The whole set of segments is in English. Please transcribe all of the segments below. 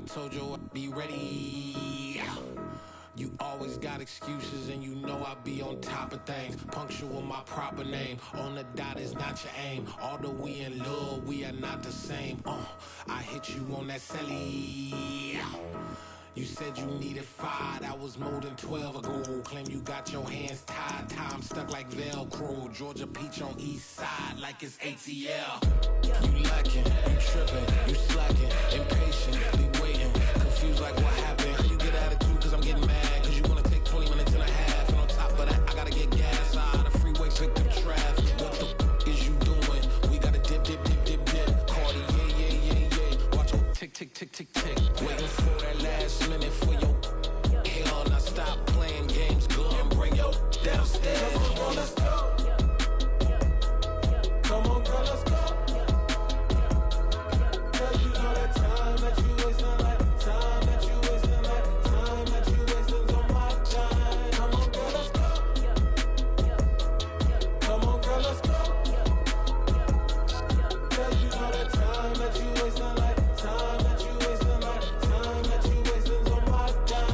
told you I'd be ready. You always got excuses and you know I be on top of things. Punctual my proper name. On the dot is not your aim. Although we in love, we are not the same. I hit you on that celly. You said you needed 5, that was more than 12 ago. Claim you got your hands tied, time stuck like Velcro. Georgia Peach on east side like it's ATL. You lacking, you tripping, you slacking, impatient, be waiting, confused like what happened. How you get attitude cause I'm getting mad, cause you wanna take 20 minutes and a half. And on top of that, I gotta get gas out of the freeway, pick up traffic. What the is you doing? We gotta dip, Cardi, yeah. Watch your tick, tick, tick, tick, tick. Waiting for that last minute for your hell. Now stop playing games, go and bring your downstairs. Come on, let's go. Come on, girl, let's go. Cause you know that time that you wasting, like time that you wasting, like time that you wasting on my time. Come on, girl, let's go. Come on, girl, let's go. Cause you know that time that you wasting, like time that you wasting, like time that you wasting on my time.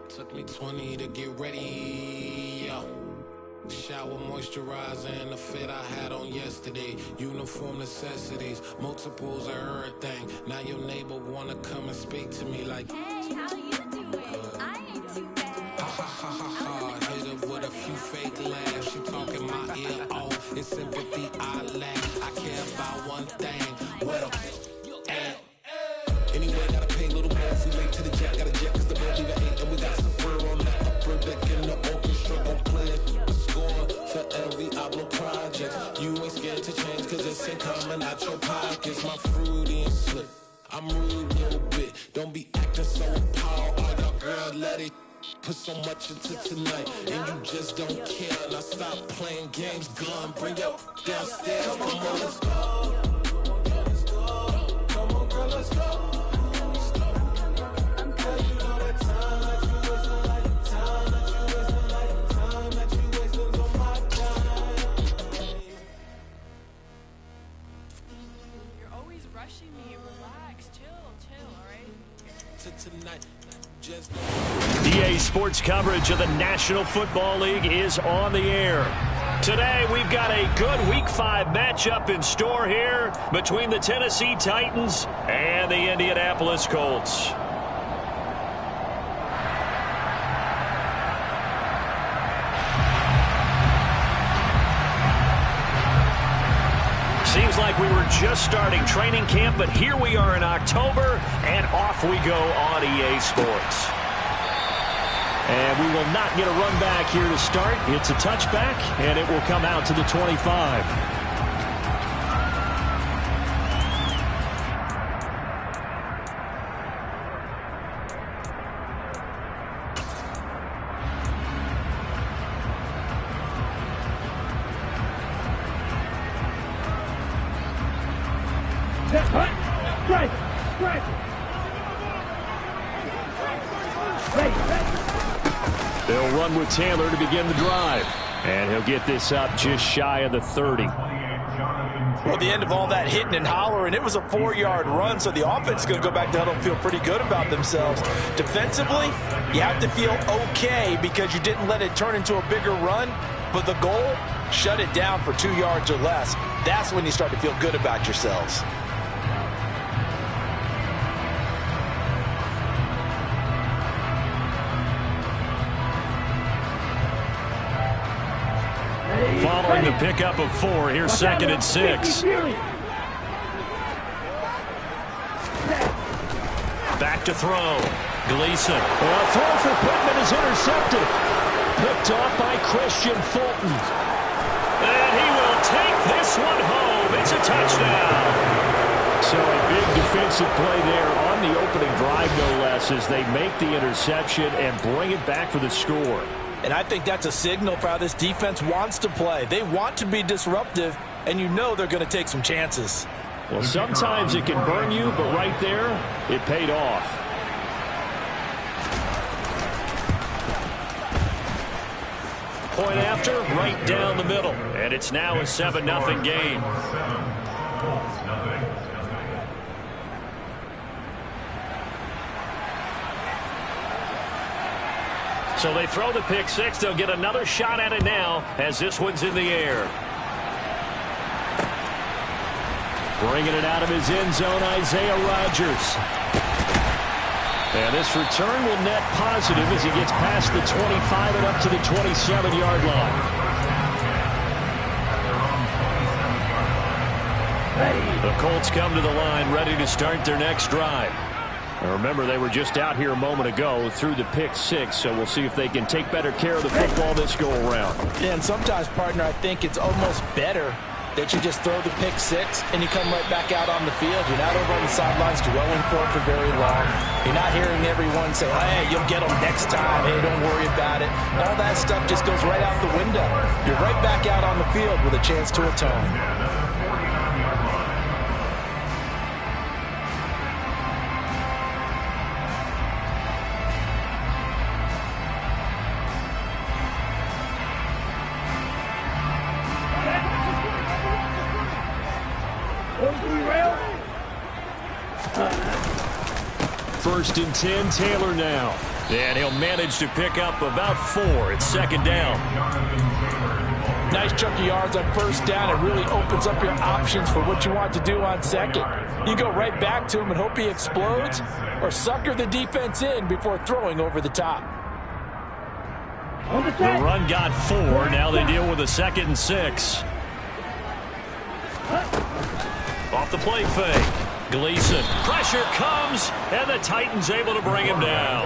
Took me 20 to get ready, yo. Shower, moisturizer, and the fit I had on yesterday. Uniform necessities, multiples of everything. Now your neighbor wanna come and speak to me like, hey, how you doing? I ain't too bad. Ha ha ha ha ha. Hit her with a few fake laughs. She talking my ear off. It's sympathy I lack. I care about one thing. Well, and anyway, gotta pay a little more if we late to the jet. Got a jet cause the boat leave at 8. And we got some fur on the upper deck in the orchestra. Gon' play a score for every album project. You ain't scared to change cause it's ain't coming out your pockets. My fruity and slip. I'm rude a little bit. Don't be acting so appalled. All y'all girl, let it put so much into tonight. And you just don't care. Now stop playing games. Gun, bring your downstairs. Come on, girl, let's go. Come on, girl, let's go. EA Sports coverage of the National Football League is on the air. Today, we've got a good Week 5 matchup in store here between the Tennessee Titans and the Indianapolis Colts. Seems like we were just starting training camp, but here we are in October, and off we go on EA Sports. And we will not get a run back here to start. It's a touchback, and it will come out to the 25. They'll run with Taylor to begin the drive. And he'll get this up just shy of the 30. Well, the end of all that hitting and hollering, it was a 4-yard run, so the offense is going to go back to huddle and feel pretty good about themselves. Defensively, you have to feel okay because you didn't let it turn into a bigger run, but the goal, shut it down for 2 yards or less. That's when you start to feel good about yourselves. Following the pickup of 4, here's 2nd and 6. Back to throw. Gleason. A throw for Pittman is intercepted. Picked off by Christian Fulton. And he will take this one home. It's a touchdown. So a big defensive play there on the opening drive, no less, as they make the interception and bring it back for the score. And I think that's a signal for how this defense wants to play. They want to be disruptive, and you know they're going to take some chances. Well, sometimes it can burn you, but right there, it paid off. Point after, right down the middle. And it's now a 7-0 game. So they throw the pick six. They'll get another shot at it now as this one's in the air. Bringing it out of his end zone, Isaiah Rodgers. And this return will net positive as he gets past the 25 and up to the 27-yard line. The Colts come to the line ready to start their next drive. Now remember, they were just out here a moment ago through the pick six, so we'll see if they can take better care of the football this go-around. Yeah, and sometimes, partner, I think it's almost better that you just throw the pick six and you come right back out on the field. You're not over on the sidelines dwelling for very long. You're not hearing everyone say, hey, you'll get them next time. Hey, don't worry about it. All that stuff just goes right out the window. You're right back out on the field with a chance to atone. First and 10, Taylor now. And he'll manage to pick up about 4. It's second down. Nice chunk of yards on first down. It really opens up your options for what you want to do on second. You go right back to him and hope he explodes, or sucker the defense in before throwing over the top. The run got 4. Now they deal with a 2nd and 6. Off the play fake. Gleason. Pressure comes, and the Titans able to bring him down.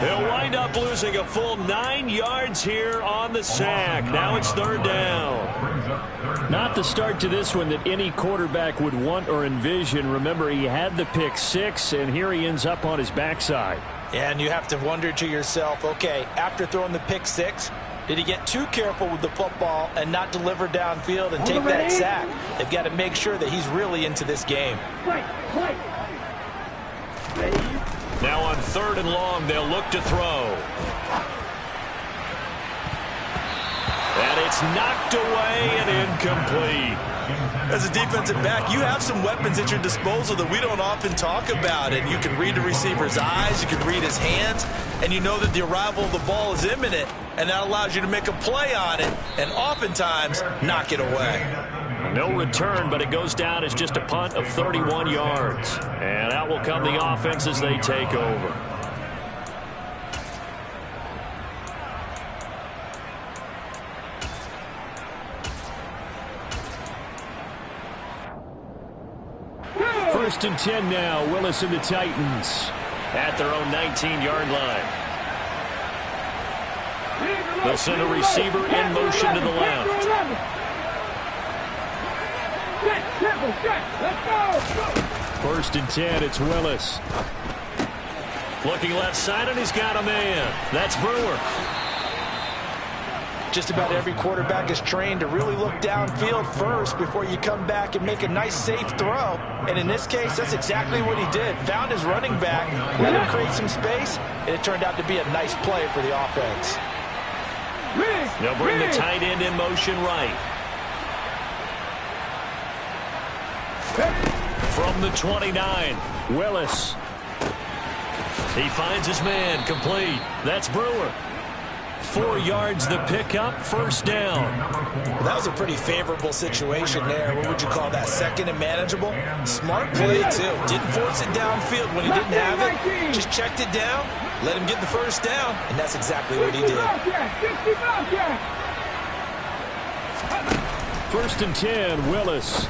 They'll wind up losing a full 9 yards here on the sack. Now it's third down. Not the start to this one that any quarterback would want or envision. Remember, he had the pick six, and here he ends up on his backside. And you have to wonder to yourself, okay, after throwing the pick six, did he get too careful with the football and not deliver downfield and take that sack? They've got to make sure that he's really into this game. Now on third and long, they'll look to throw. And it's knocked away and incomplete. As a defensive back, you have some weapons at your disposal that we don't often talk about. And you can read the receiver's eyes, you can read his hands, and you know that the arrival of the ball is imminent. And that allows you to make a play on it and oftentimes knock it away. No return, but it goes down as just a punt of 31 yards. And out will come the offense as they take over. First and 10 now. Willis and the Titans at their own 19-yard line. They'll send a receiver in motion to the left. First and 10, it's Willis. Looking left side, and he's got a man. That's Brewer. Just about every quarterback is trained to really look downfield first before you come back and make a nice, safe throw. And in this case, that's exactly what he did. Found his running back, let him create some space, and it turned out to be a nice play for the offense. They'll bring the tight end in motion right. From the 29, Willis. He finds his man, complete. That's Brewer. 4 yards the pickup, first down. Well, that was a pretty favorable situation there. What would you call that? Second and manageable? Smart play, too. Didn't force it downfield when he didn't have it. Just checked it down, let him get the first down, and that's exactly what he did. First and 10, Willis.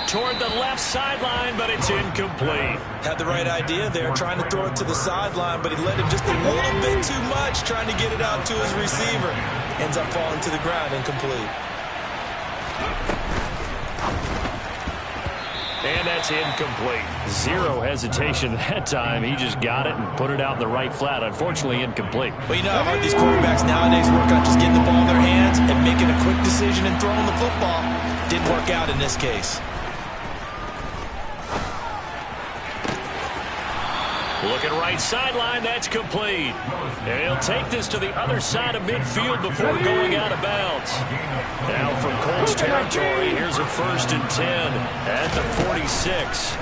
Toward the left sideline, but it's incomplete. Had the right idea there, trying to throw it to the sideline, but he let him just a little bit too much, trying to get it out to his receiver. Ends up falling to the ground, incomplete. And that's incomplete. Zero hesitation that time. He just got it and put it out in the right flat. Unfortunately, incomplete. Well, you know how hard these quarterbacks nowadays work on just getting the ball in their hands and making a quick decision and throwing the football. Didn't work out in this case. Looking right sideline, that's complete. And he'll take this to the other side of midfield before going out of bounds. Now from Colts territory, here's a first and 10 at the 46.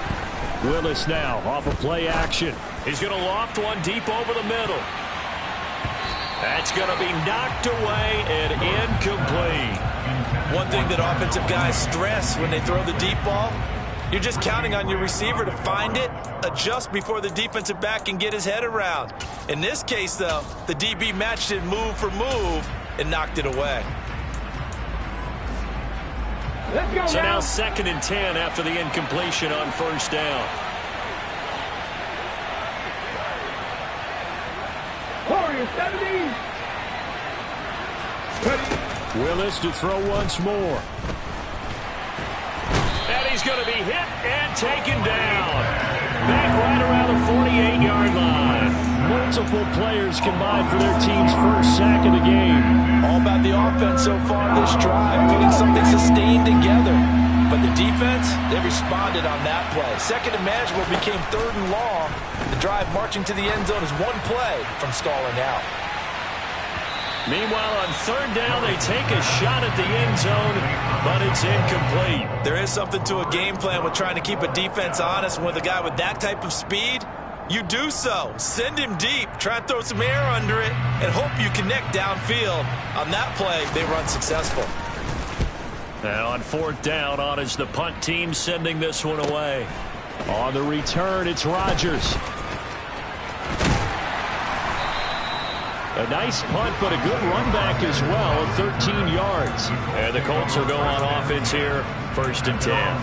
Willis now off of play action. He's going to loft one deep over the middle. That's going to be knocked away and incomplete. One thing that offensive guys stress when they throw the deep ball, you're just counting on your receiver to find it, adjust before the defensive back can get his head around. In this case, though, the DB matched it move for move and knocked it away. So now 2nd and 10 after the incompletion on 1st down. Warriors 70. Willis to throw once more. And he's going to be hit and taken down. Back right around the 48-yard line. Multiple players combined for their team's first sack of the game. All about the offense so far this drive, putting something sustained together. But the defense, they responded on that play. 2nd and manageable became 3rd and long. The drive marching to the end zone is one play from stalling out. Meanwhile, on 3rd down, they take a shot at the end zone, but it's incomplete. There is something to a game plan with trying to keep a defense honest. With a guy with that type of speed, you do so. Send him deep, try and throw some air under it, and hope you connect downfield. On that play, they run successful. Now on 4th down, on is the punt team sending this one away. On the return, it's Rodgers. A nice punt, but a good run back as well, 13 yards. And the Colts will go on offense here, 1st and 10.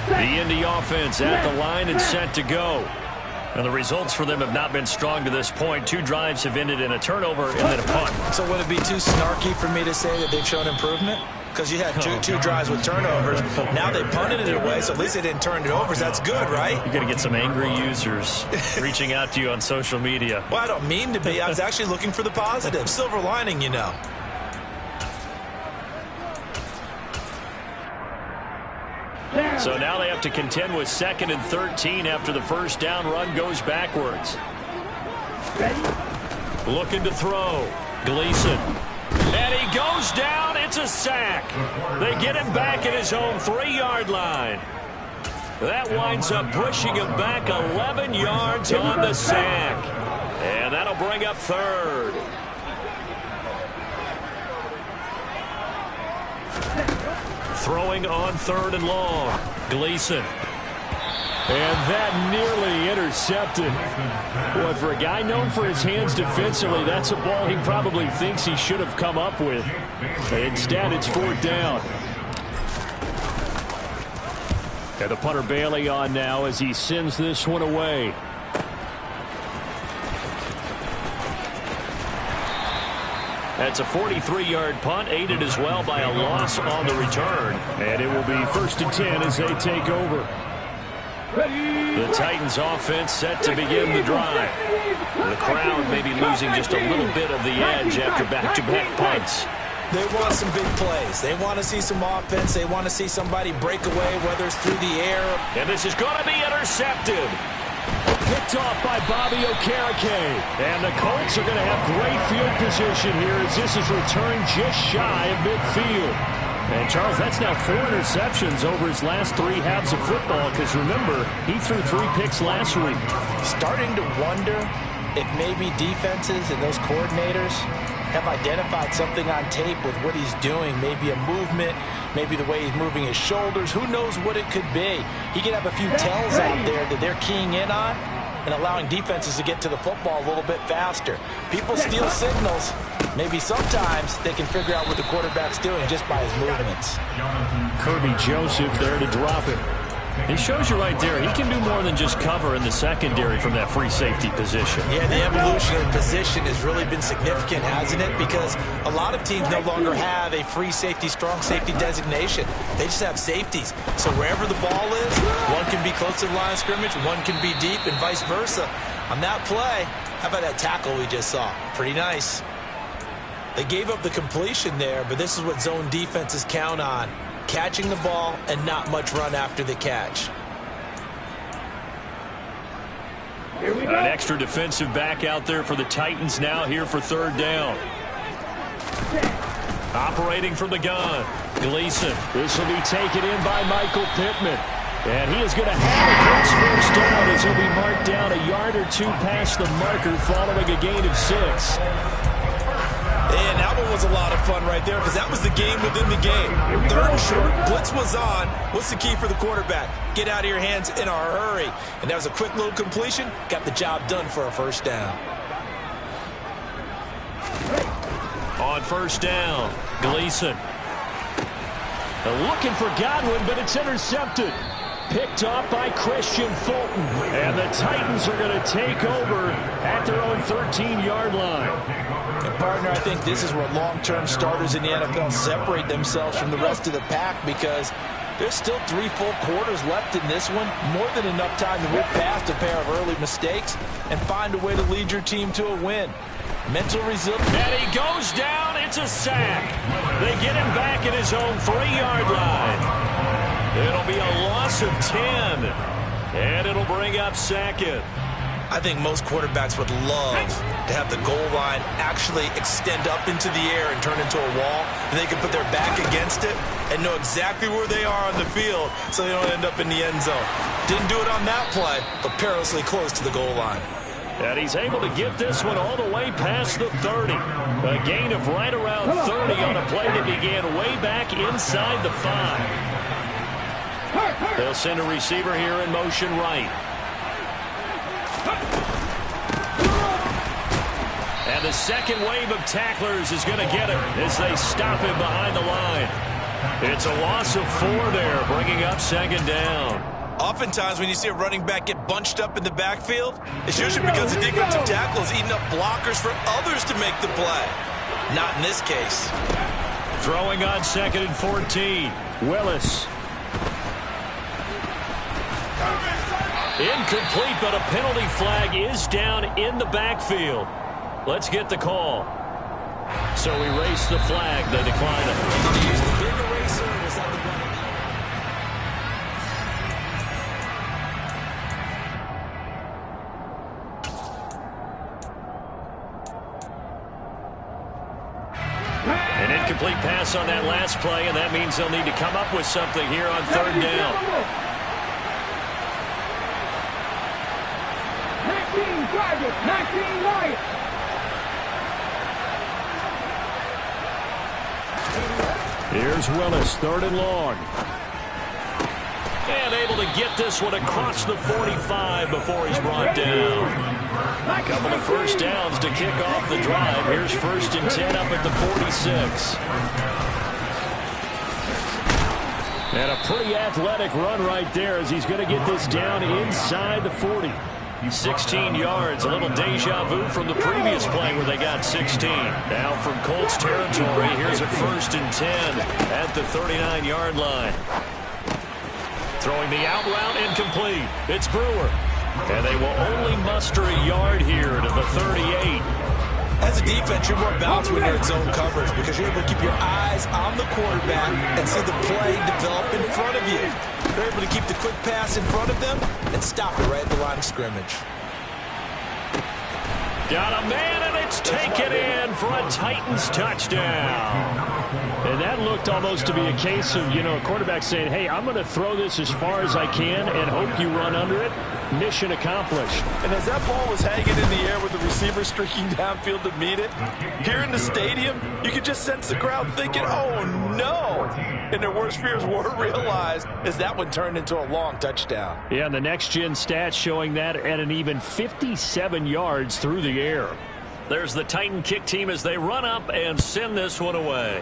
The Indy offense at the line and set to go. And the results for them have not been strong to this point. 2 drives have ended in a turnover and then a punt. So would it be too snarky for me to say that they've shown improvement? Because you had two drives with turnovers. Now they punted it away, so at least they didn't turn it over. So that's good, right? You're going to get some angry users reaching out to you on social media. Well, I don't mean to be. I was actually looking for the positive. Silver lining, you know. So now they have to contend with 2nd and 13 after the 1st down run goes backwards. Looking to throw. Gleason. And he goes down. It's a sack. They get him back at his own 3-yard line. That winds up pushing him back 11 yards on the sack. And that'll bring up 3rd. Throwing on 3rd and long. Gleason. And that nearly intercepted. Boy, for a guy known for his hands defensively, that's a ball he probably thinks he should have come up with. Instead, it's 4th down. And the punter Bailey on now as he sends this one away. That's a 43-yard punt, aided as well by a loss on the return. And it will be 1st and 10 as they take over. The Titans offense set to begin the drive. The crowd may be losing just a little bit of the edge after back-to-back punts. They want some big plays. They want to see some offense. They want to see somebody break away, whether it's through the air. And this is going to be intercepted. Picked off by Bobby Okereke. And the Colts are going to have great field position here as this is returned just shy of midfield. And, Charles, that's now 4 interceptions over his last 3 halves of football because, remember, he threw 3 picks last week. Starting to wonder if maybe defenses and those coordinators have identified something on tape with what he's doing. Maybe a movement, maybe the way he's moving his shoulders. Who knows what it could be? He could have a few tells out there that they're keying in on and allowing defenses to get to the football a little bit faster. People steal signals. Maybe sometimes they can figure out what the quarterback's doing just by his movements. Kirby Joseph there to drop it. It shows you right there, he can do more than just cover in the secondary from that free safety position. Yeah, the evolution of position has really been significant, hasn't it? Because a lot of teams no longer have a free safety, strong safety designation. They just have safeties. So wherever the ball is, one can be close to the line of scrimmage, one can be deep, and vice versa. On that play, how about that tackle we just saw? Pretty nice. They gave up the completion there, but this is what zone defenses count on. Catching the ball and not much run after the catch. An extra defensive back out there for the Titans now here for 3rd down. Operating from the gun. Gleason. This will be taken in by Michael Pittman. And he is going to have a Colts first down as he'll be marked down a yard or two past the marker following a gain of 6. And that one was a lot of fun right there because that was the game within the game. Third and short, blitz was on. What's the key for the quarterback? Get out of your hands in a hurry. And that was a quick little completion. Got the job done for a first down. On first down, Gleason. Looking for Godwin, but it's intercepted. Picked off by Christian Fulton. And the Titans are going to take over at their own 13-yard line. And partner, I think this is where long-term starters in the NFL separate themselves from the rest of the pack because there's still 3 full quarters left in this one. More than enough time to whip past a pair of early mistakes and find a way to lead your team to a win. Mental resilience. And he goes down. It's a sack. They get him back at his own 3-yard line. It'll be a loss of 10. And it'll bring up Sackett. I think most quarterbacks would love to have the goal line actually extend up into the air and turn into a wall. And they can put their back against it and know exactly where they are on the field so they don't end up in the end zone. Didn't do it on that play, but perilously close to the goal line. And he's able to get this one all the way past the 30. A gain of right around 30 on a play that began way back inside the 5. They'll send a receiver here in motion right. And the second wave of tacklers is going to get him as they stop him behind the line. It's a loss of 4 there, bringing up second down. Oftentimes when you see a running back get bunched up in the backfield, it's usually because the defensive tackle is eating up blockers for others to make the play. Not in this case. Throwing on second and 14. Willis. Incomplete, but a penalty flag is down in the backfield. Let's get the call. So erase the flag. They decline it. Did he use the big eraser or was that the one? An incomplete pass on that last play, and that means they'll need to come up with something here on third down. Maxine Wyatt. Here's Willis, third and long. And able to get this one across the 45 before he's brought down. A couple of first downs to kick off the drive. Here's first and 10 up at the 46. And a pretty athletic run right there as he's going to get this down inside the 40. 16 yards, a little deja vu from the previous play where they got 16. Now from Colts territory, here's a first and 10 at the 39-yard line. Throwing the out route incomplete. It's Brewer. And they will only muster a yard here to the 38. As a defense, you're more balanced when you're in zone coverage because you're able to keep your eyes on the quarterback and see the play develop in front of you. You're able to keep the quick pass in front of them and stop it right at the line of scrimmage. Got a man, and it's taken in for a Titans touchdown. And that looked almost to be a case of, a quarterback saying, hey, I'm going to throw this as far as I can and hope you run under it. Mission accomplished. And as that ball was hanging in the air with the receiver streaking downfield to meet it, here in the stadium, you could just sense the crowd thinking, oh, no. And their worst fears were realized as that one turned into a long touchdown. Yeah, and the next-gen stats showing that at an even 57 yards through the air. There's the Titan kick team as they run up and send this one away.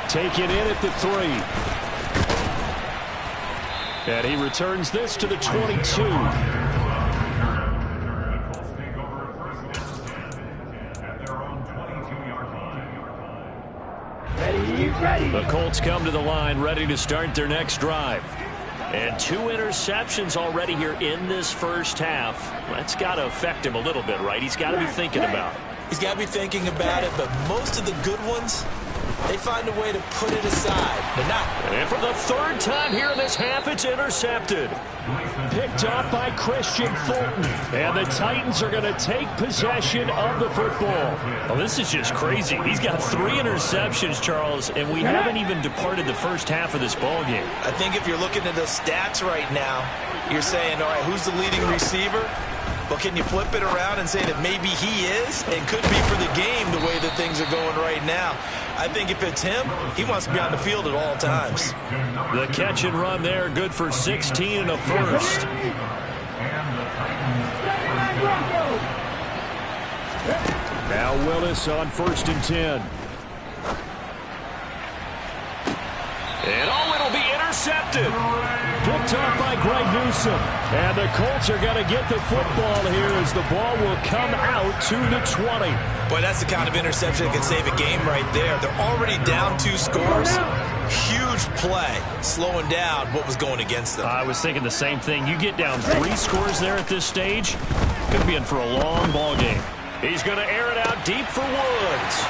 Taken in at the 3. And he returns this to the 22. The Colts come to the line ready to start their next drive. And 2 interceptions already here in this first half. That's got to affect him a little bit, right? He's got to be thinking about it. He's got to be thinking about it, but most of the good ones They find a way to put it aside. They're not. And for the third time here in this half, it's intercepted. Picked off by Christian Fulton. And the Titans are going to take possession of the football. Well, this is just crazy. He's got 3 interceptions, Charles, and we haven't even departed the first half of this ball game. I think if you're looking at the stats right now, you're saying, all right, who's the leading receiver? Well, can you flip it around and say that maybe he is and could be for the game the way that things are going right now? I think if it's him, he wants to be on the field at all times. The catch and run there, good for 16 and a first. Now Willis on 1st and 10. And it'll be intercepted. Picked off by Greg Newsome. And the Colts are going to get the football here as the ball will come out to the 20. Boy, that's the kind of interception that can save a game right there. They're already down 2 scores. Huge play, slowing down what was going against them. I was thinking the same thing. You get down 3 scores there at this stage, could be in for a long ball game. He's going to air it out deep for Woods.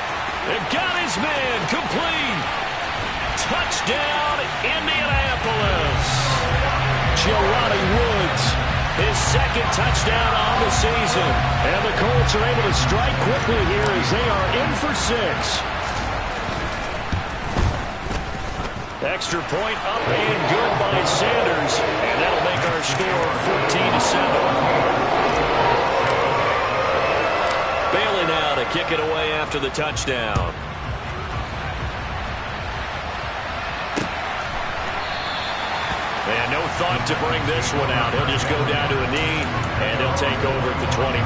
They've got his man complete. Touchdown, Indianapolis. Jelani Woods, his 2nd touchdown on the season. And the Colts are able to strike quickly here as they are in for 6. Extra point up and good by Sanders. And that'll make our score 14-7. Bailey now to kick it away after the touchdown. And no thought to bring this one out. He'll just go down to a knee, and he'll take over at the 25.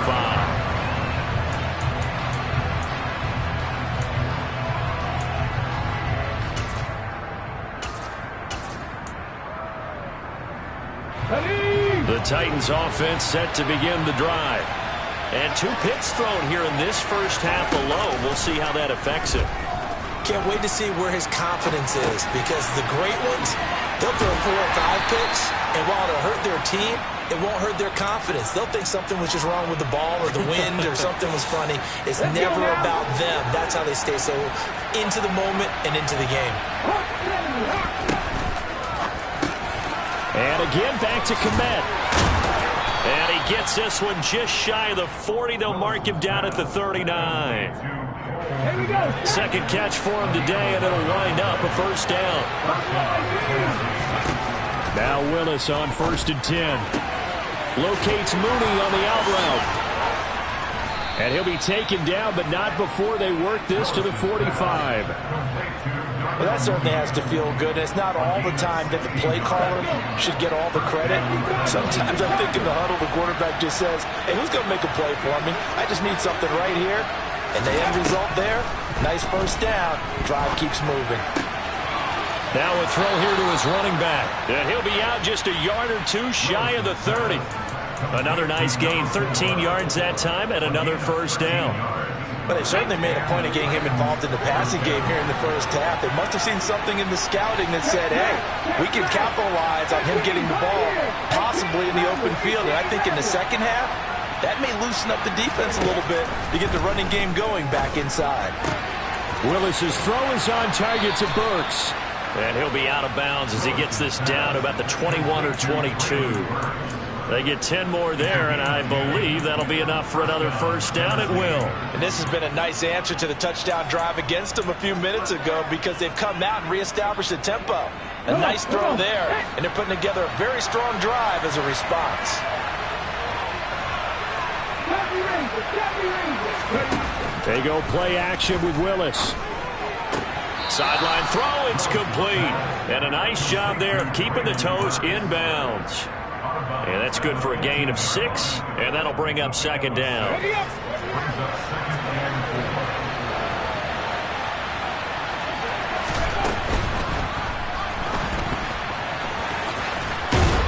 The Titans offense set to begin the drive. And 2 picks thrown here in this first half alone. We'll see how that affects him. Can't wait to see where his confidence is, because the great ones, they'll throw 4 or 5 picks, and while it'll hurt their team, it won't hurt their confidence. They'll think something was just wrong with the ball or the wind or something was funny. It's never about them. That's how they stay so into the moment and into the game. And again, back to Kmet. And he gets this one just shy of the 40. They'll mark him down at the 39. Second catch for him today, and it'll wind up a first down. Now Willis on 1st and 10. Locates Mooney on the out route. And he'll be taken down, but not before they work this to the 45. Well, that certainly has to feel good. It's not all the time that the play caller should get all the credit. Sometimes I think in the huddle, the quarterback just says, hey, who's going to make a play for me? I just need something right here. And the end result there, nice first down. Drive keeps moving. Now a throw here to his running back. And he'll be out just a yard or 2 shy of the 30. Another nice gain, 13 yards that time, and another first down. But they certainly made a point of getting him involved in the passing game here in the first half. They must have seen something in the scouting that said, hey, we can capitalize on him getting the ball, possibly in the open field. And I think in the second half, that may loosen up the defense a little bit to get the running game going back inside. Willis's throw is on target to Burks. And he'll be out of bounds as he gets this down to about the 21 or 22. They get 10 more there, and I believe that'll be enough for another first down. It will. And this has been a nice answer to the touchdown drive against them a few minutes ago, because they've come out and reestablished the tempo. A nice throw there, and they're putting together a very strong drive as a response. They go play action with Willis. Sideline throw, it's complete. And a nice job there of keeping the toes inbounds. And that's good for a gain of 6, and that'll bring up second down.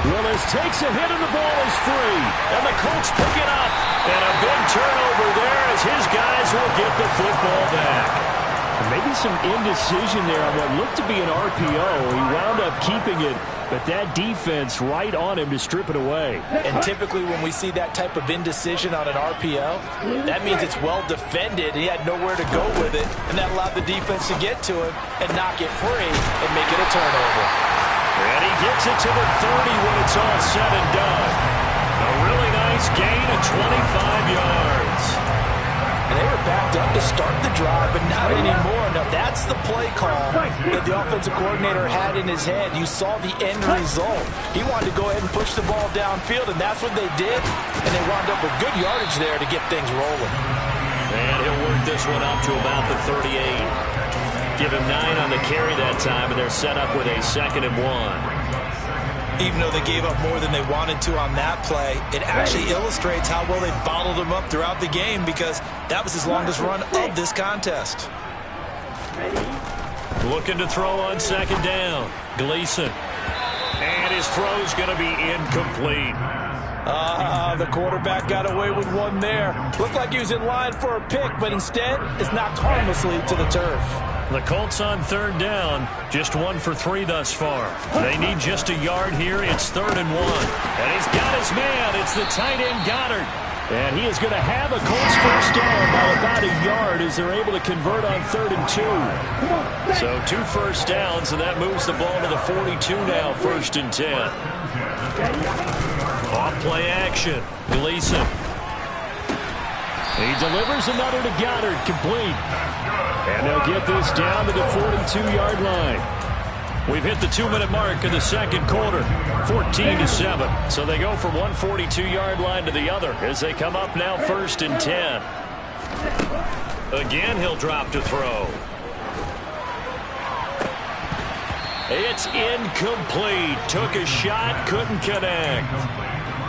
Willis takes a hit, and the ball is free. And the Colts pick it up. And a big turnover there as his guys will get the football back. Maybe some indecision there on what looked to be an RPO. He wound up keeping it, but that defense right on him to strip it away. And typically when we see that type of indecision on an RPO, that means it's well defended. He had nowhere to go with it, and that allowed the defense to get to him and knock it free and make it a turnover. And he gets it to the 30 when it's all said and done. A really nice gain of 25 yards. And they were backed up to start the drive, but not anymore. Now, that's the play call that the offensive coordinator had in his head. You saw the end result. He wanted to go ahead and push the ball downfield, and that's what they did. And they wound up with good yardage there to get things rolling. And he'll work this one up to about the 38. Give him 9 on the carry that time, and they're set up with a 2nd and 1. Even though they gave up more than they wanted to on that play, it actually illustrates how well they bottled them up throughout the game, because that was his longest run of this contest. Looking to throw on 2nd down. Gleason. And his throw's going to be incomplete. The quarterback got away with one there. Looked like he was in line for a pick, but instead it's knocked harmlessly to the turf. The Colts on 3rd down, just 1 for 3 thus far. They need just a yard here. It's 3rd and 1. And he's got his man. It's the tight end Goddard. And he is going to have a Colts first down by about a yard as they're able to convert on 3rd and 2. So 2 first downs, and that moves the ball to the 42 now, 1st and 10. Off play action. Gleason. He delivers another to Goddard, complete. And they'll get this down to the 42-yard line. We've hit the 2-minute mark of the 2nd quarter, 14-7. So they go from one 42-yard line to the other as they come up now 1st and 10. Again, he'll drop to throw. It's incomplete. Took a shot, couldn't connect.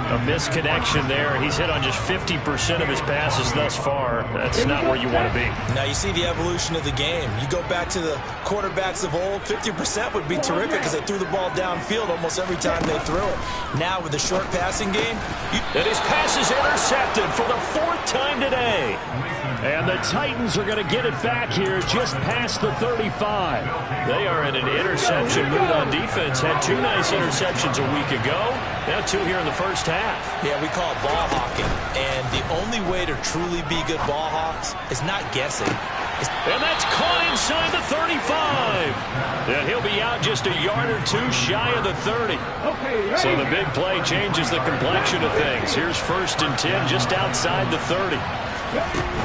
A misconnection there. He's hit on just 50% of his passes thus far. That's not where you want to be. Now you see the evolution of the game. You go back to the quarterbacks of old, 50% would be terrific because they threw the ball downfield almost every time they threw it. Now with the short passing game, and his pass is intercepted for the 4th time today. And the Titans are going to get it back here just past the 35. They are in an interception mood on defense. Had 2 nice interceptions a week ago. Now 2 here in the first half. Yeah, we call it ball hawking. And the only way to truly be good ball hawks is not guessing. And that's caught inside the 35. And he'll be out just a yard or 2 shy of the 30. So the big play changes the complexion of things. Here's 1st and 10 just outside the 30.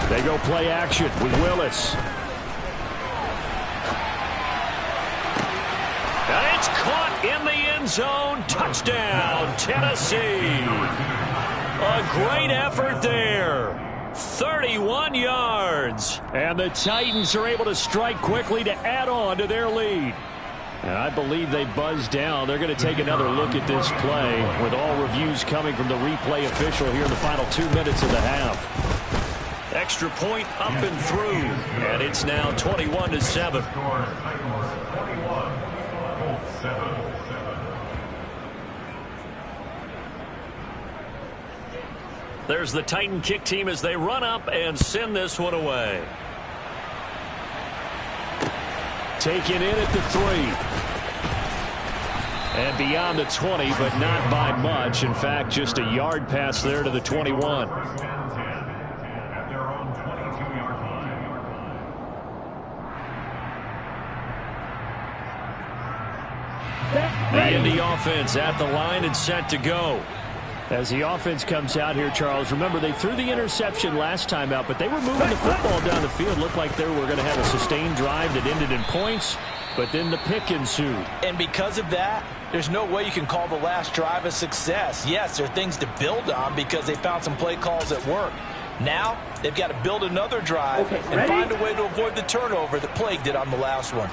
They go play action with Willis. And it's caught in the end zone. Touchdown, Tennessee. A great effort there. 31 yards. And the Titans are able to strike quickly to add on to their lead. And I believe they buzzed down. They're going to take another look at this play with all reviews coming from the replay official here in the final 2 minutes of the half. Extra point up and through, and it's now 21-7. There's the Titan kick team as they run up and send this one away. Taken in at the 3. And beyond the 20, but not by much. In fact, just a yard pass there to the 21. The Indy offense at the line and set to go. As the offense comes out here, Charles, remember they threw the interception last time out, but they were moving the football down the field. Looked like they were going to have a sustained drive that ended in points, but then the pick ensued. And because of that, there's no way you can call the last drive a success. Yes, there are things to build on because they found some play calls that work. Now, they've got to build another drive and find a way to avoid the turnover that plagued it on the last one.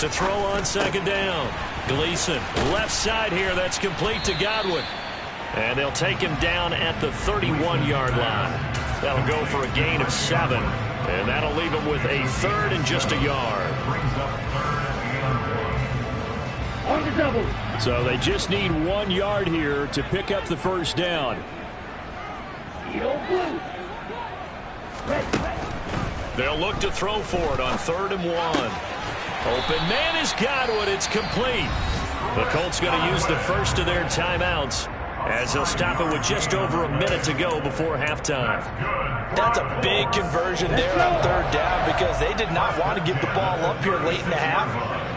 To throw on 2nd down. Gleason, left side here. That's complete to Godwin. And they'll take him down at the 31-yard line. That'll go for a gain of 7. And that'll leave him with a 3rd and just a yard. On the double. So they just need 1 yard here to pick up the first down. They'll look to throw for it on 3rd and 1. Open man is Godwin. It's complete. The Colts going to use the first of their timeouts as they'll stop it with just over a minute to go before halftime. That's a big conversion there on 3rd down because they did not want to give the ball up here late in the half.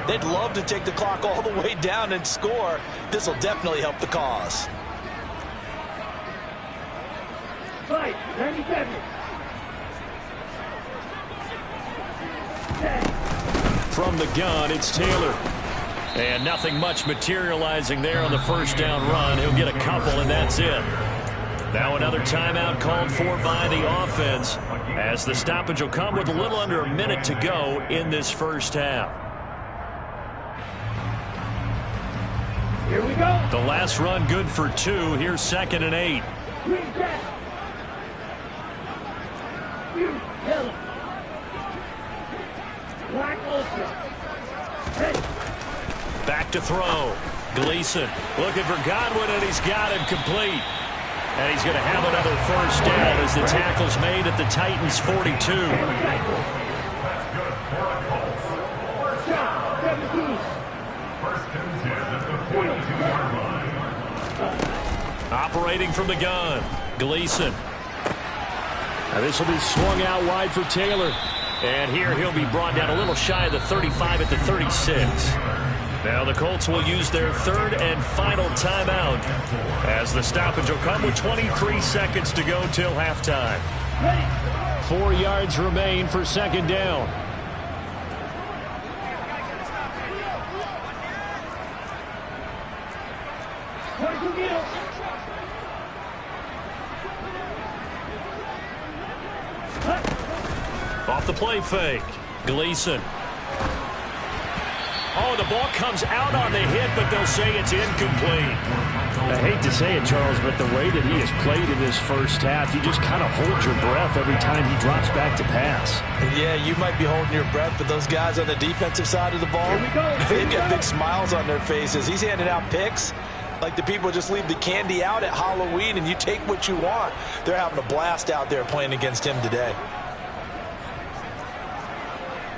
They'd love to take the clock all the way down and score. This will definitely help the cause. 90 seconds. From the gun, it's Taylor. And nothing much materializing there on the first down run. He'll get a couple, and that's it. Now another timeout called for by the offense as the stoppage will come with a little under a minute to go in this first half. Here we go. The last run good for 2. Here's 2nd and 8. Green set. You yellow. Black ultra. Ready. Back to throw. Gleason looking for Godwin, and he's got him complete. And he's going to have another first down as the tackle's made at the Titans' 42. Operating from the gun, Gleason. Now this will be swung out wide for Taylor. And here he'll be brought down a little shy of the 35 at the 36. Now the Colts will use their 3rd and final timeout as the stoppage will come with 23 seconds to go till halftime. 4 yards remain for 2nd down. Off the play fake, Gleason. Oh, the ball comes out on the hit, but they'll say it's incomplete. I hate to say it, Charles, but the way that he has played in this first half, you just kind of hold your breath every time he drops back to pass. Yeah, you might be holding your breath, but those guys on the defensive side of the ball, they've got big smiles on their faces. He's handing out picks like the people just leave the candy out at Halloween and you take what you want. They're having a blast out there playing against him today.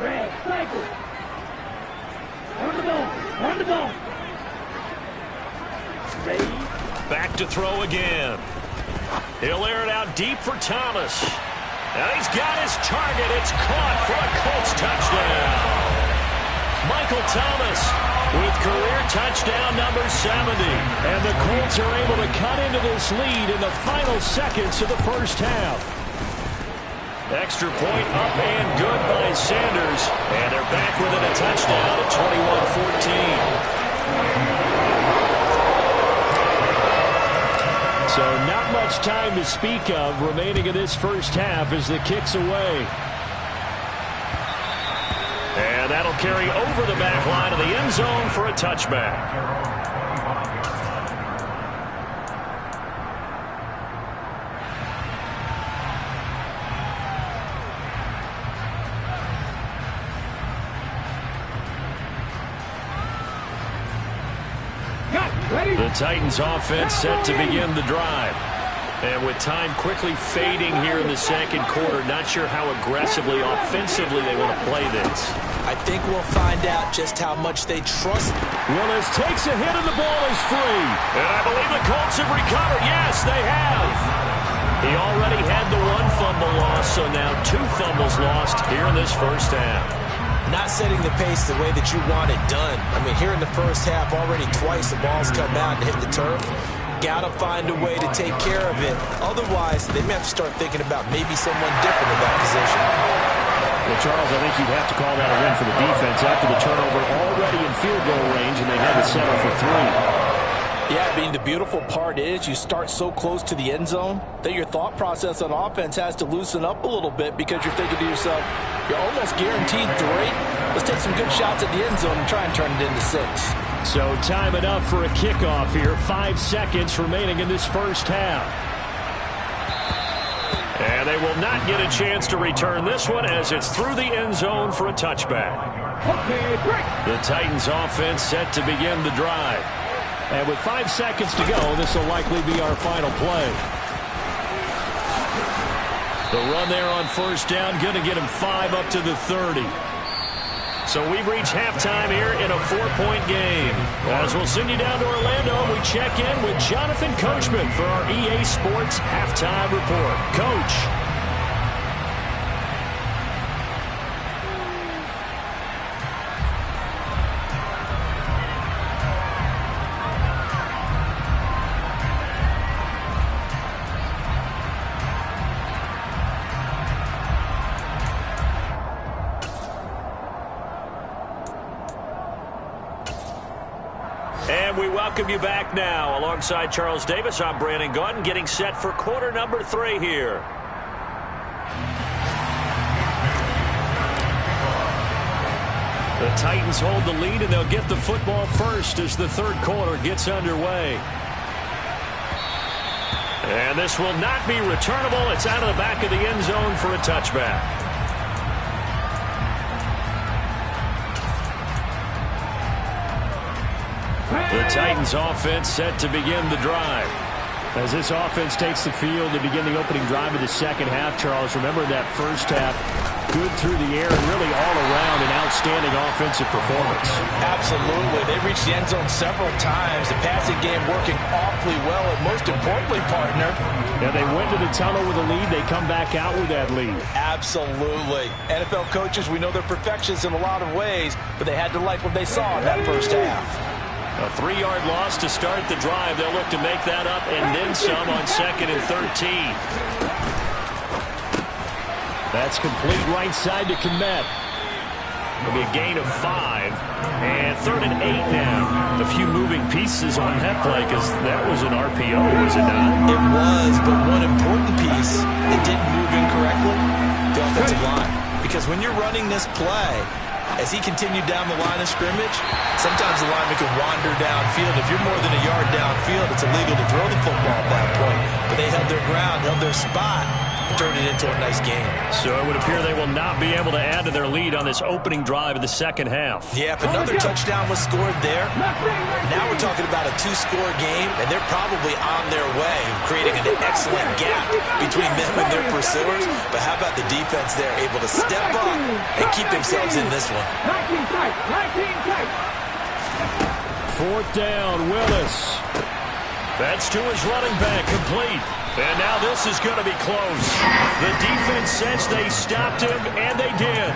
Red, cycle. On the ball. On the ball. Ready. Back to throw again. He'll air it out deep for Thomas. And he's got his target. It's caught for a Colts touchdown. Michael Thomas with career touchdown number 70. And the Colts are able to cut into this lead in the final seconds of the first half. Extra point up and good by Sanders. And they're back within a touchdown at 21-14. So not much time to speak of remaining in this first half as the kick's away. And that'll carry over the back line of the end zone for a touchback. The Titans offense set to begin the drive. And with time quickly fading here in the second quarter, not sure how aggressively, offensively they want to play this. I think we'll find out just how much they trust. Willis takes a hit and the ball is free. And I believe the Colts have recovered. Yes, they have. He already had the 1 fumble loss, so now 2 fumbles lost here in this first half. Not setting the pace the way that you want it done. I mean, here in the first half, already twice the ball's come out and hit the turf. Got to find a way to take care of it. Otherwise, they may have to start thinking about maybe someone different in that position. Well, Charles, I think you'd have to call that a win for the defense after the turnover already in field goal range, and they had to settle for 3. Yeah, I mean, the beautiful part is you start so close to the end zone that your thought process on offense has to loosen up a little bit because you're thinking to yourself, you're almost guaranteed 3. Let's take some good shots at the end zone and try and turn it into 6. So time enough for a kickoff here. 5 seconds remaining in this first half. And they will not get a chance to return this one as it's through the end zone for a touchback. The Titans offense set to begin the drive. And with 5 seconds to go, this will likely be our final play. The run there on first down, going to get him 5 up to the 30. So we've reached halftime here in a 4-point game. As we'll send you down to Orlando, we check in with Jonathan Coachman for our EA Sports Halftime Report. Coach. And we welcome you back now. Alongside Charles Davis, I'm Brandon Gaudin, getting set for quarter number 3 here. The Titans hold the lead, and they'll get the football first as the third quarter gets underway. And this will not be returnable. It's out of the back of the end zone for a touchback. The Titans offense set to begin the drive. As this offense takes the field to begin the opening drive of the second half, Charles, remember that first half, good through the air and really all around an outstanding offensive performance. Absolutely. They reached the end zone several times. The passing game working awfully well, and most importantly, partner. Yeah, they went to the tunnel with a lead. They come back out with that lead. Absolutely. NFL coaches, we know they're perfectionists in a lot of ways, but they had to like what they saw in that first half. A 3-yard loss to start the drive. They'll look to make that up and then some on 2nd and 13. That's complete right side to Kmet. It'll be a gain of 5. And 3rd and 8 now. A few moving pieces on that play because that was an RPO, was it not? It was, but one important piece that didn't move incorrectly, the offensive line. Because when you're running this play, as he continued down the line of scrimmage, sometimes the lineman can wander downfield. If you're more than a yard downfield, it's illegal to throw the football at that point. But they held their ground, held their spot, turned it into a nice game. So it would appear they will not be able to add to their lead on this opening drive of the second half. Yeah, if another touchdown was scored there, now we're talking about a 2-score game, and they're probably on their way, creating an excellent gap between them and their pursuers. But how about the defense there, able to step up and keep themselves in this one? 4th down, Willis. That's to his running back, complete. And now this is going to be close. The defense says they stopped him, and they did.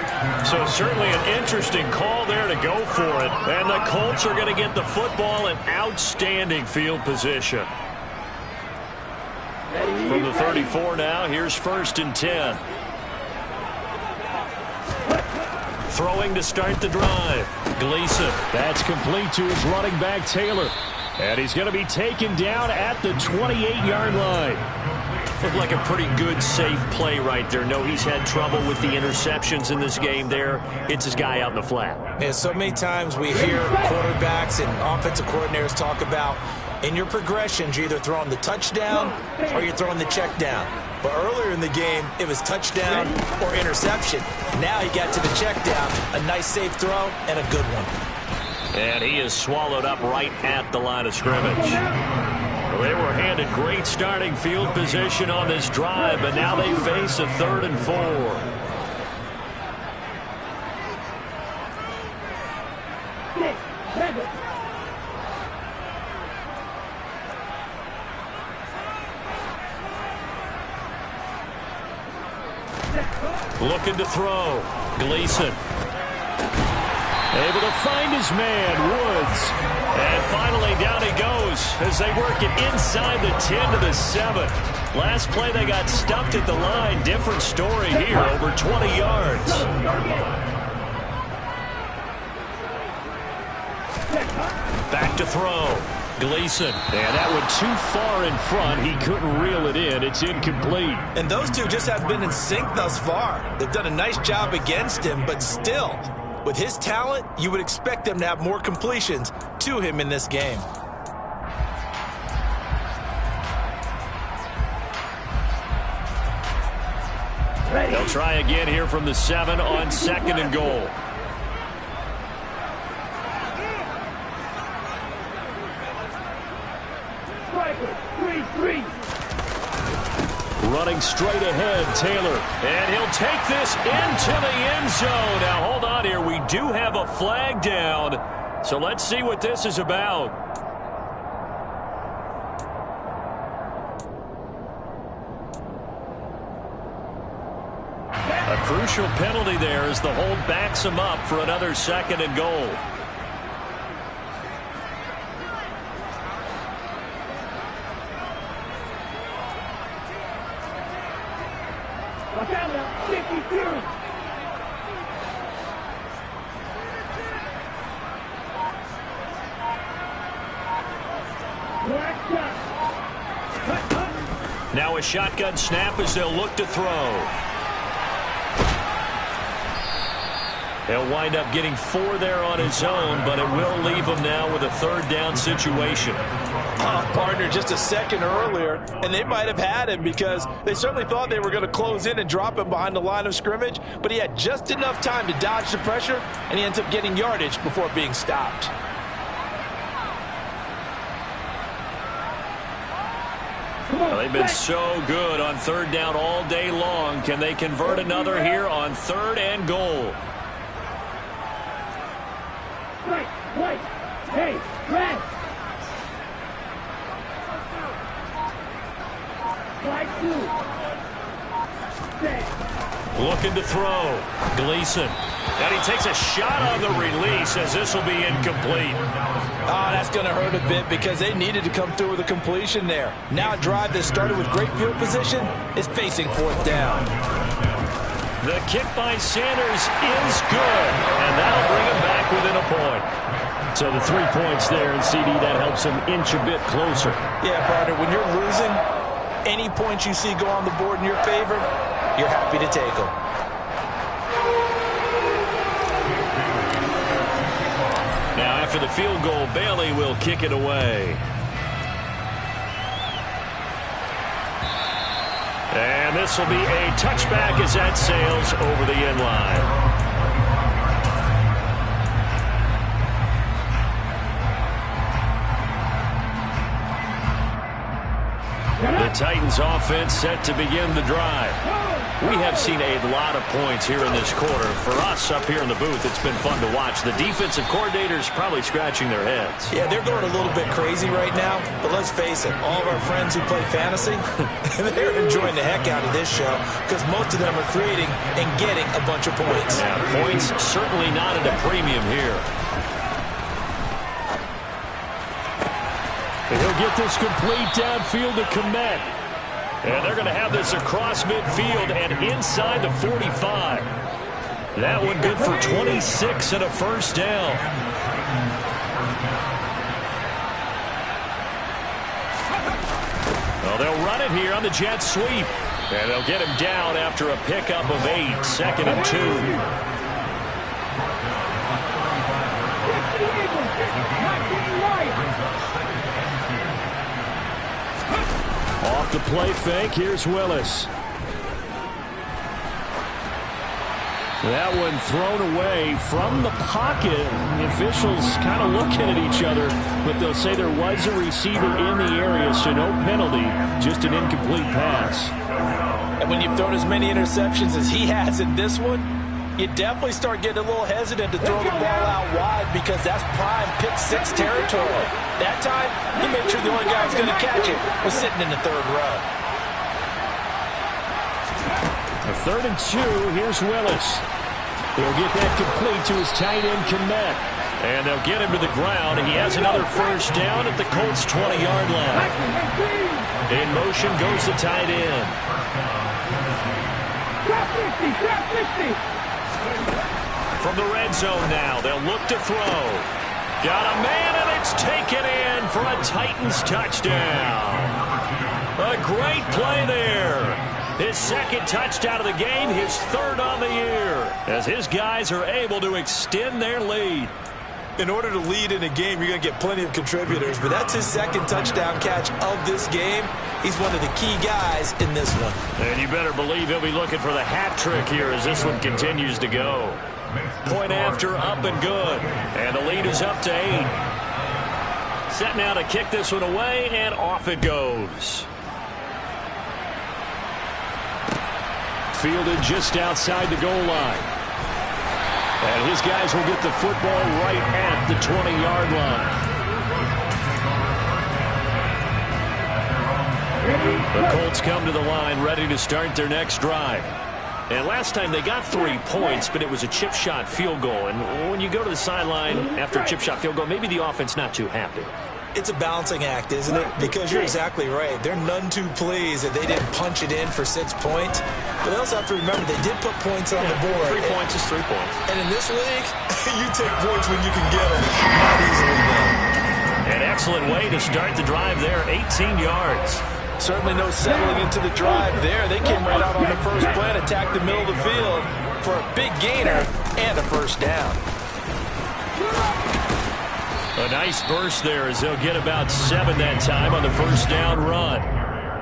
So certainly an interesting call there to go for it. And the Colts are going to get the football in outstanding field position. From the 34 now, here's 1st and 10. Throwing to start the drive. Gleason. That's complete to his running back, Taylor. And he's going to be taken down at the 28-yard line. Looked like a pretty good, safe play right there. No, he's had trouble with the interceptions in this game there. Hits his guy out in the flat. Yeah, so many times we hear quarterbacks and offensive coordinators talk about in your progressions, you're either throwing the touchdown or you're throwing the check down. But earlier in the game, it was touchdown or interception. Now he got to the check down, a nice safe throw, and a good one. And he is swallowed up right at the line of scrimmage. Well, they were handed great starting field position on this drive, but now they face a 3rd and 4. Looking to throw. Gleason. Able to find his man, Woods. And finally, down he goes as they work it inside the 10 to the 7. Last play, they got stuffed at the line. Different story here, over 20 yards. Back to throw. Gleason. And that one too far in front. He couldn't reel it in. It's incomplete. And those two just have been in sync thus far. They've done a nice job against him, but still, with his talent, you would expect them to have more completions to him in this game. They'll try again here from the 7 on 2nd and goal. Running straight ahead, Taylor. And he'll take this into the end zone. Now, hold on here. We do have a flag down. So let's see what this is about. A crucial penalty there as the hold backs him up for another 2nd and goal. Now a shotgun snap as they'll look to throw. He'll wind up getting 4 there on his own, but it will leave him now with a 3rd down situation. Partner, just a second earlier, and they might have had him because they certainly thought they were going to close in and drop him behind the line of scrimmage, but he had just enough time to dodge the pressure, and he ends up getting yardage before being stopped. Well, they've been so good on 3rd down all day long. Can they convert another here on 3rd and goal? Right. Hey, red. Flag 2. Looking to throw. Gleason. And he takes a shot on the release as this will be incomplete. Oh, that's going to hurt a bit because they needed to come through with a completion there. Now a drive that started with great field position is facing 4th down. The kick by Sanders is good, and that'll bring him back within a point. So the 3 points there, and CD, that helps him inch a bit closer. Yeah, partner, when you're losing, any points you see go on the board in your favor, you're happy to take them. Now, after the field goal, Bailey will kick it away. And this will be a touchback as that sails over the end line. The Titans offense set to begin the drive. We have seen a lot of points here in this quarter. For us up here in the booth, it's been fun to watch. The defensive coordinators probably scratching their heads. Yeah, they're going a little bit crazy right now, but let's face it, all of our friends who play fantasy, they're enjoying the heck out of this show because most of them are creating and getting a bunch of points. Yeah, points certainly not at a premium here. And he'll get this complete downfield to Kmet. And they're going to have this across midfield and inside the 45. That one good for 26 and a 1st down. Well, they'll run it here on the jet sweep. And they'll get him down after a pickup of 8, 2nd and 2. Off the play fake, here's Willis. That one thrown away from the pocket. The officials kind of looking at each other, but they'll say there was a receiver in the area, so no penalty, just an incomplete pass. And when you've thrown as many interceptions as he has in this one, you definitely start getting a little hesitant to throw the ball out wide because that's prime pick 6 territory. That time, he made sure the only guy who was going to catch it was sitting in the 3rd row. A 3rd and 2, here's Willis. He'll get that complete to his tight end, Kmet. And they'll get him to the ground. He has another 1st down at the Colts' 20-yard line. In motion goes the tight end. From the red zone now, they'll look to throw. Got a man, and it's taken in for a Titans touchdown. A great play there. His 2nd touchdown of the game, his 3rd on the year, as his guys are able to extend their lead. In order to lead in a game, you're going to get plenty of contributors, but that's his 2nd touchdown catch of this game. He's one of the key guys in this one. And you better believe he'll be looking for the hat trick here as this one continues to go. Point after, up and good. And the lead is up to 8. Set now to kick this one away, and off it goes. fielded just outside the goal line. And his guys will get the football right at the 20-yard line. The Colts come to the line ready to start their next drive. And last time they got 3 points, but it was a chip shot field goal. And when you go to the sideline after a chip shot field goal, maybe the offense not too happy. It's a balancing act, isn't it? Because you're exactly right. They're none too pleased that they didn't punch it in for 6 points. But they also have to remember they did put points on the board. 3 points is 3 points. And in this league, you take points when you can get them. Not easily done. An excellent way to start the drive there, 18 yards. Certainly no settling into the drive there. They came right out on the first play and attacked the middle of the field for a big gainer and a first down. A nice burst there as they'll get about 7 that time on the first down run.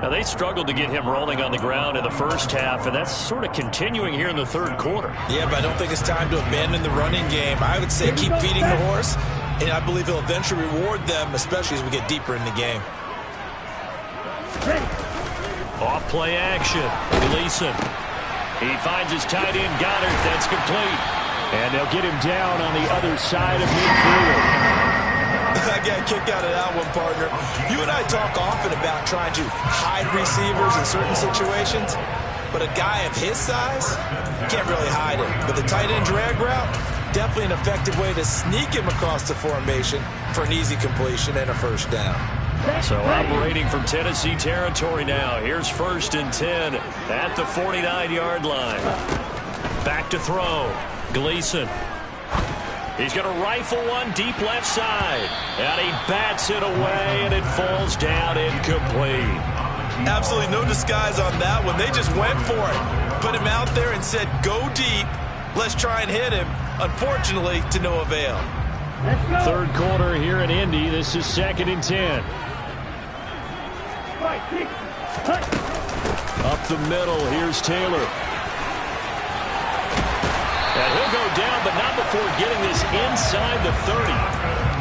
Now, they struggled to get him rolling on the ground in the first half, and that's sort of continuing here in the third quarter. Yeah, but I don't think it's time to abandon the running game. I would say keep feeding the horse, and I believe he'll eventually reward them, especially as we get deeper in the game. Off play action. Gleason. He finds his tight end, Goddard. That's complete. And they'll get him down on the other side of midfield. I got a kick out of that one, partner. You and I talk often about trying to hide receivers in certain situations, but a guy of his size, you can't really hide him. But the tight end drag route, definitely an effective way to sneak him across the formation for an easy completion and a first down. So operating from Tennessee territory now. Here's 1st and 10 at the 49-yard line. Back to throw. Gleason. He's going to rifle one deep left side. And he bats it away, and it falls down incomplete. Absolutely no disguise on that one. They just went for it. Put him out there and said, go deep. Let's try and hit him. Unfortunately, to no avail. Third quarter here in Indy. This is 2nd and 10. Up the middle. Here's Taylor. And he'll go down, but not before getting this inside the 30.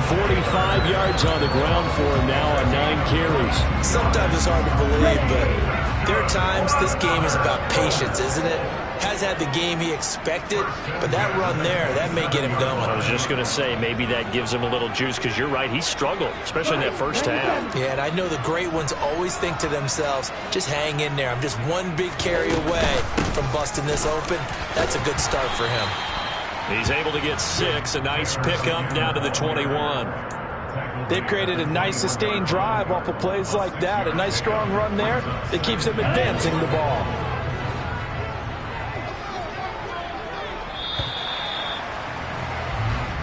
45 yards on the ground for him now on 9 carries. Sometimes it's hard to believe, but there are times this game is about patience, isn't it? Has had the game he expected, but that run there, that may get him going. I was just going to say, maybe that gives him a little juice, because you're right, he struggled, especially in that first half. Yeah, and I know the great ones always think to themselves, just hang in there. I'm just one big carry away from busting this open. That's a good start for him. He's able to get 6, a nice pickup down to the 21. They've created a nice sustained drive off of plays like that. A nice strong run there that keeps them advancing the ball.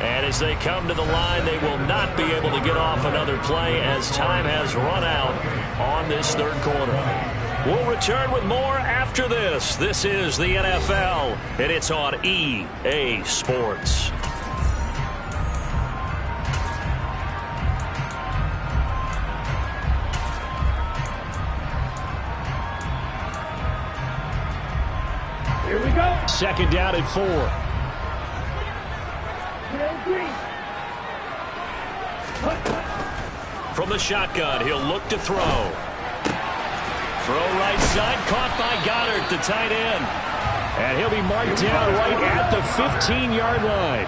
And as they come to the line, they will not be able to get off another play as time has run out on this third quarter. We'll return with more after this. This is the NFL, and it's on EA Sports. Here we go. 2nd down and 4. From the shotgun, he'll look to throw. Throw right side, caught by Goddard, the tight end. And he'll be marked down right at the 15-yard line.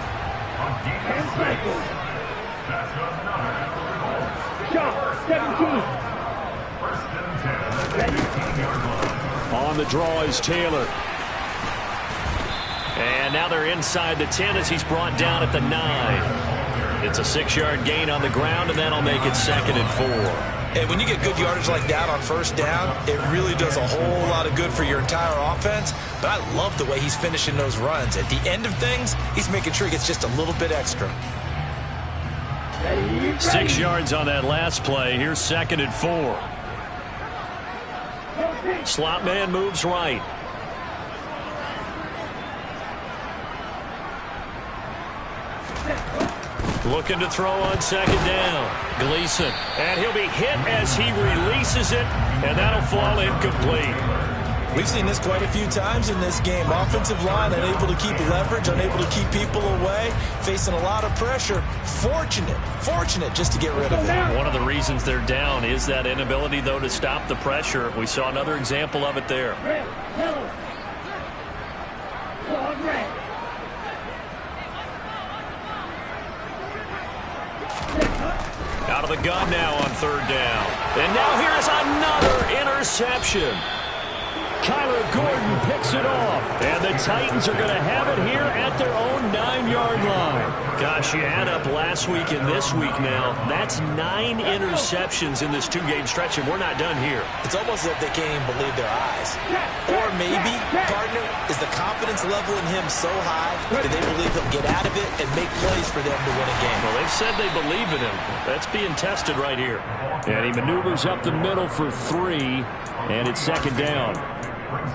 On the draw is Taylor. And now they're inside the 10 as he's brought down at the 9. It's a 6-yard gain on the ground, and that'll make it 2nd and 4. And when you get good yardage like that on first down, it really does a whole lot of good for your entire offense. But I love the way he's finishing those runs. At the end of things, he's making sure he gets just a little bit extra. 6 yards on that last play. Here's 2nd and 4. Slot man moves right. Looking to throw on 2nd down. Gleason. And he'll be hit as he releases it, and that'll fall incomplete. We've seen this quite a few times in this game. Offensive line unable to keep leverage, unable to keep people away, facing a lot of pressure. Fortunate just to get rid of it. One of the reasons they're down is that inability, though, to stop the pressure. We saw another example of it there. Long red. Out of the gun now on third down. And now here's another interception. Kyler Gordon picks it off. And the Titans are going to have it here at their own 9-yard line. Gosh, you add up last week and this week now. That's 9 interceptions in this 2-game stretch, and we're not done here. It's almost as if they can't even believe their eyes. Or maybe, partner, is the confidence level in him so high that they believe he'll get out of it and make plays for them to win a game. Well, they've said they believe in him. That's being tested right here. And he maneuvers up the middle for 3, and it's second down.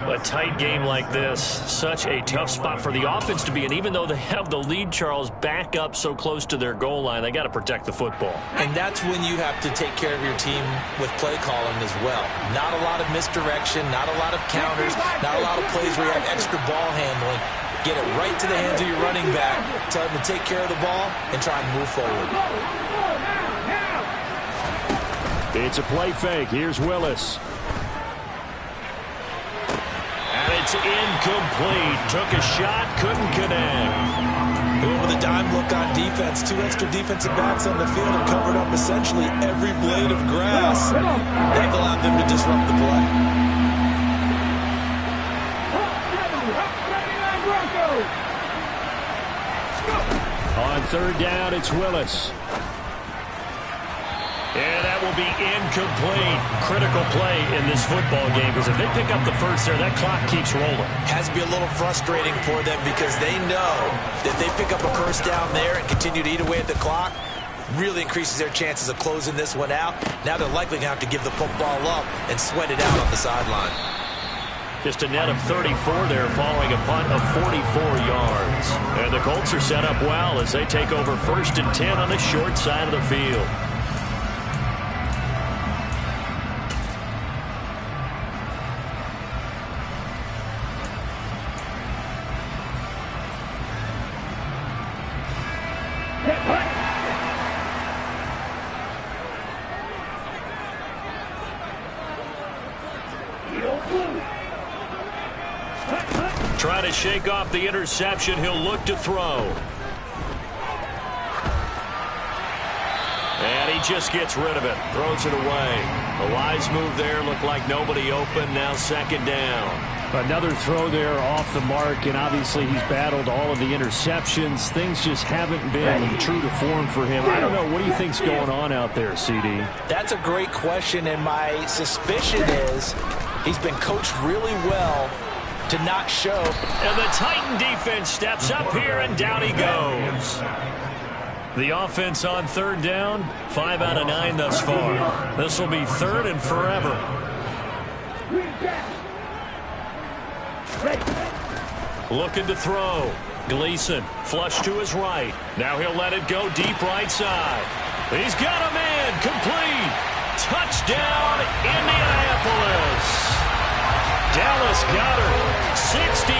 A tight game like this, such a tough spot for the offense to be in. Even though they have the lead, Charles, back up so close to their goal line, they got to protect the football. And that's when you have to take care of your team with play calling as well. Not a lot of misdirection, not a lot of counters, not a lot of plays where you have extra ball handling. Get it right to the hands of your running back, tell him to take care of the ball, and try and move forward. It's a play fake. Here's Willis. It's incomplete. Took a shot, couldn't connect. With a dime look on defense, 2 extra defensive backs on the field and covered up essentially every blade of grass. They've allowed them to disrupt the play. On third down, it's Willis. And that will be incomplete. Critical play in this football game, because if they pick up the first there, that clock keeps rolling. Has to be a little frustrating for them because they know that they pick up a first down there and continue to eat away at the clock, really increases their chances of closing this one out. Now they're likely going to have to give the football up and sweat it out on the sideline. Just a net of 34 there following a punt of 44 yards. And the Colts are set up well as they take over 1st and 10 on the short side of the field. Try to shake off the interception. He'll look to throw. And he just gets rid of it. Throws it away. A wise move there. Looked like nobody open. Now second down. Another throw there off the mark, and obviously he's battled all of the interceptions. Things just haven't been true to form for him. I don't know. What do you think's going on out there, CD? That's a great question, and my suspicion is he's been coached really well to not show. And the Titan defense steps up here, and down he goes. The offense on third down, 5 out of 9 thus far. This will be 3rd and forever. Looking to throw. Gleason, flush to his right. Now he'll let it go deep right side. He's got a man, complete. Touchdown, Indianapolis. Dallas Goedert, 61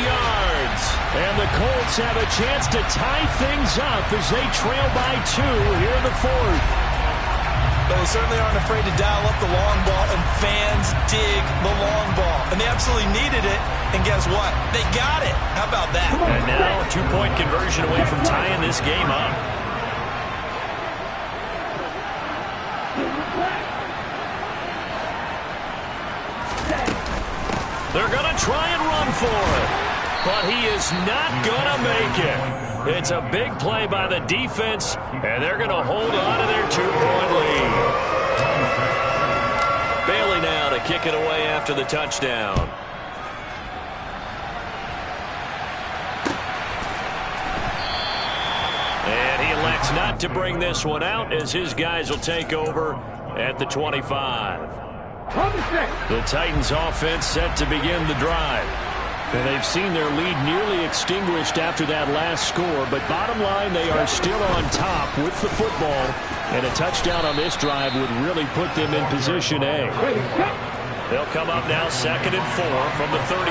yards. And the Colts have a chance to tie things up as they trail by 2 here in the 4th. But they certainly aren't afraid to dial up the long ball, and fans dig the long ball. And they absolutely needed it, and guess what? They got it. How about that? And now a 2-point conversion away from tying this game up. They're going to try and run for it, but he is not going to make it. It's a big play by the defense, and they're going to hold on to their 2-point lead. Bailey now to kick it away after the touchdown. And he elects not to bring this one out as his guys will take over at the 25. The Titans offense set to begin the drive. And they've seen their lead nearly extinguished after that last score. But bottom line, they are still on top with the football. And a touchdown on this drive would really put them in position A. They'll come up now 2nd and 4 from the 31.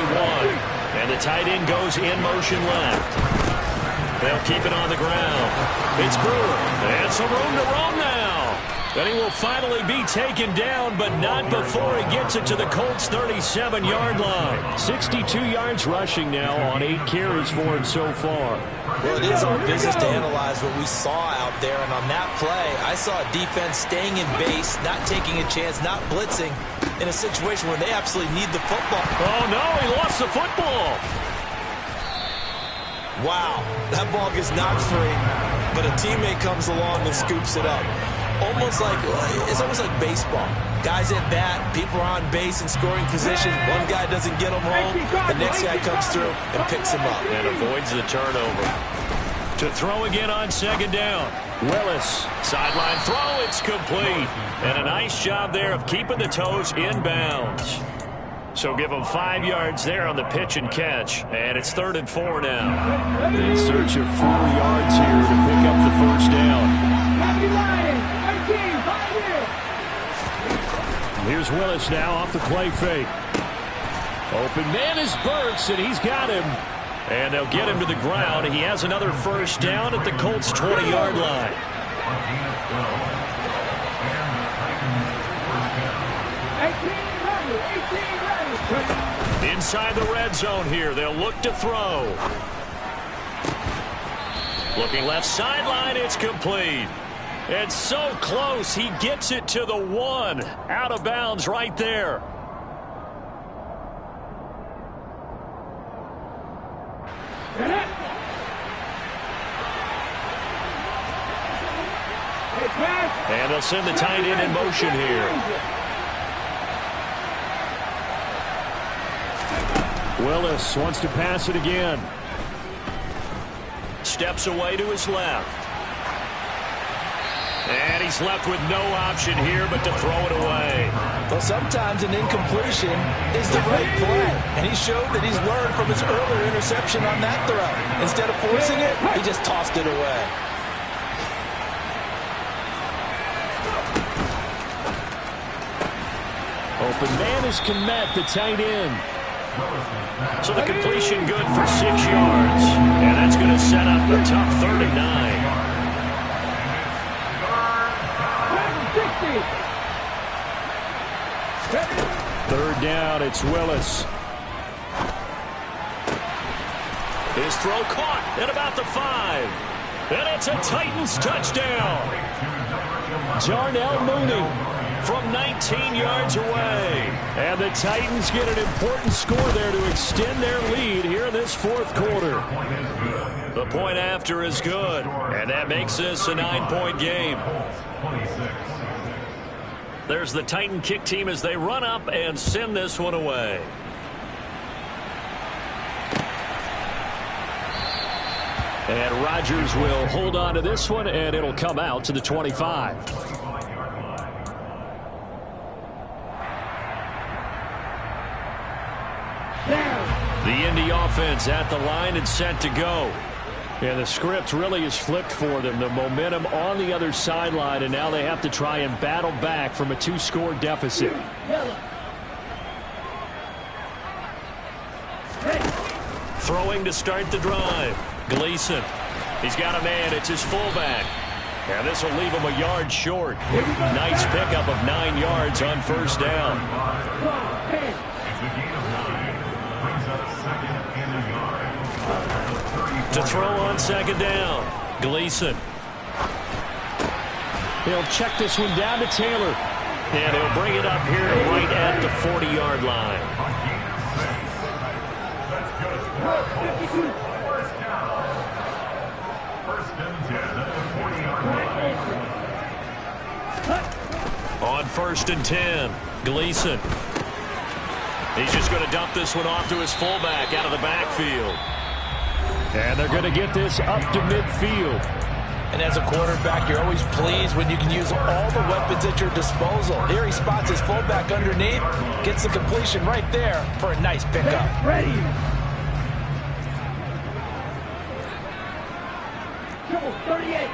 And the tight end goes in motion left. They'll keep it on the ground. It's Brewer. And some room to roam now. And he will finally be taken down, but not before he gets it to the Colts' 37-yard line. 62 yards rushing now on 8 carries for him so far. Well, it is our business to analyze what we saw out there, and on that play, I saw a defense staying in base, not taking a chance, not blitzing, in a situation where they absolutely need the football. Oh, no, he lost the football. Wow, that ball gets knocked free, but a teammate comes along and scoops it up. It's almost like baseball. Guys at bat, people are on base in scoring position. One guy doesn't get him home. The next guy comes through and picks him up. And avoids the turnover. To throw again on second down. Willis, sideline throw, it's complete. And a nice job there of keeping the toes in bounds. So give him 5 yards there on the pitch and catch. And it's 3rd and 4 now. In search of 4 yards here to pick up the first down. Here's Willis now off the play fake. Open man is Burks, and he's got him. And they'll get him to the ground. He has another first down at the Colts' 20-yard line. Inside the red zone here. They'll look to throw. Looking left sideline. It's complete. It's so close. He gets it to the 1. Out of bounds right there. And they'll send the tight end in motion here. Willis wants to pass it again. Steps away to his left. And he's left with no option here but to throw it away. Well, sometimes an incompletion is the right play. And he showed that he's learned from his earlier interception on that throw. Instead of forcing it, he just tossed it away. Open man is Kmet, the tight end. So the completion good for 6 yards. And that's going to set up a tough 3rd and 9. Third down, it's Willis. His throw caught at about the 5. And it's a Titans touchdown. Darnell Mooney from 19 yards away. And the Titans get an important score there to extend their lead here in this 4th quarter. The point after is good. And that makes this a 9-point game. There's the Titan kick team as they run up and send this one away. And Rodgers will hold on to this one, and it'll come out to the 25. The Indy offense at the line and set to go. And the script really is flipped for them. The momentum on the other sideline, and now they have to try and battle back from a 2-score deficit. Throwing to start the drive. Gleason. He's got a man. It's his fullback. And this will leave him a yard short. Nice pickup of 9 yards on first down. To throw on second down. Gleason. He'll check this one down to Taylor. And he'll bring it up here right at the 40-yard line. On 1st and 10, Gleason. He's just going to dump this one off to his fullback out of the backfield. And they're going to get this up to midfield. And as a quarterback, you're always pleased when you can use all the weapons at your disposal. Here he spots his fullback underneath, gets the completion right there for a nice pickup. Ready. Triple 38.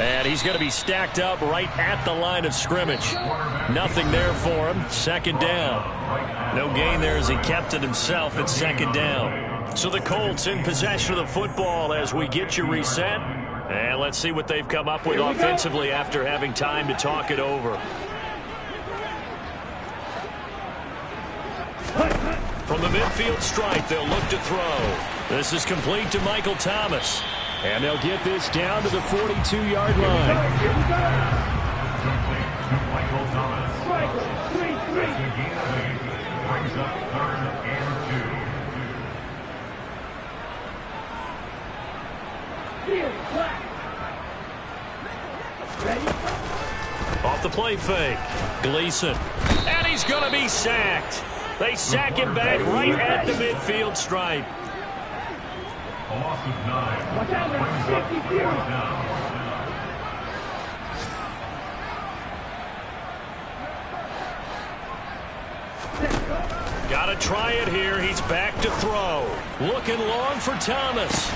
And he's going to be stacked up right at the line of scrimmage. Nothing there for him. Second down. No gain there as he kept it himself at second down. So the Colts in possession of the football as we get you reset. And let's see what they've come up with offensively after having time to talk it over. From the midfield stripe, they'll look to throw. This is complete to Michael Thomas. And they'll get this down to the 42-yard line. Michael Thomas. 3-3. Brings up 3rd and 2. Ready? Off the play fake. Gleason. And he's going to be sacked. They sack him back right at the midfield stripe. A loss of 9. Brings up 4th down. Got to try it here. He's back to throw. Looking long for Thomas.